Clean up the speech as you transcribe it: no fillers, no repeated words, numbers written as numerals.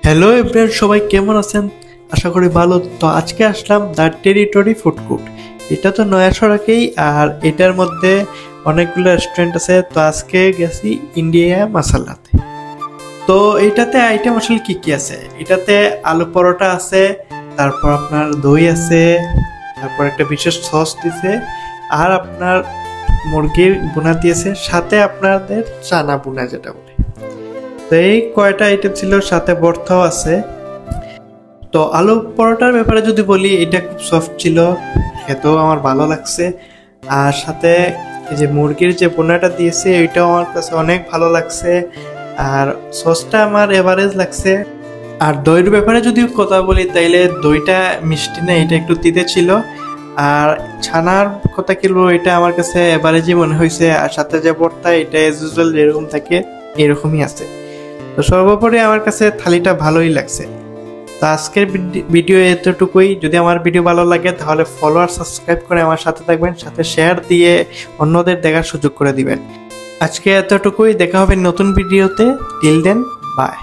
Hello everyone, সবাই কেমন আছেন? আশা করি ভালো। তো আজকে আসলাম দ্য টেরিটরি ফুড কোর্ট। এটা তো নয়া সড়কেই, আর এটার মধ্যে অনেকগুলো রেস্টুরেন্ট আছে। তো আজকে গেছি ইন্ডিয়া মাসালাতে। তো এটাতে আইটেম আসলে কি কি আছে? এটাতে আলু পরোটা আছে, তারপর আপনার দই আছে, তারপর একটা বিশেষ সস দিছে, আর আপনার মুরগির বোনা দিয়েছে, সাথে আপনাদের চানা বোনা যেটা বলে। তো এই কয়টা আইটেম ছিল, সাথে ভর্তাও আছে। তো আলু পরোটার ব্যাপারে যদি বলি, এটা খুব সফট ছিল, খেতেও আমার ভালো লাগছে। আর সাথে এই যে মুরগির যে বোনাটা দিয়েছে, এটাও আমার কাছে অনেক ভালো লাগছে। আর সসটা আমার এভারেজ লাগছে। আর দইয়ের ব্যাপারে যদি কথা বলি, তাইলে দইটা মিষ্টি না, এটা একটু তিতে ছিল। আর ছানার কথা কি বলবো, এটা আমার কাছে এভারেজই মনে হয়েছে। আর সাথে যে ভর্তা, এটা এজ ইউজুয়াল যেরকম থাকে এরকমই আছে। তো সর্বোপরি আমার কাছে থালিটা ভালোই লাগছে। তো আজকের ভিডিও এতটুকুই। যদি আমার ভিডিও ভালো লাগে তাহলে ফলো আর সাবস্ক্রাইব করে আমার সাথে থাকবেন, সাথে শেয়ার দিয়ে অন্যদের দেখার সুযোগ করে দিবেন। আজকে এতটুকুই, দেখা হবে নতুন ভিডিওতে। Till then, by.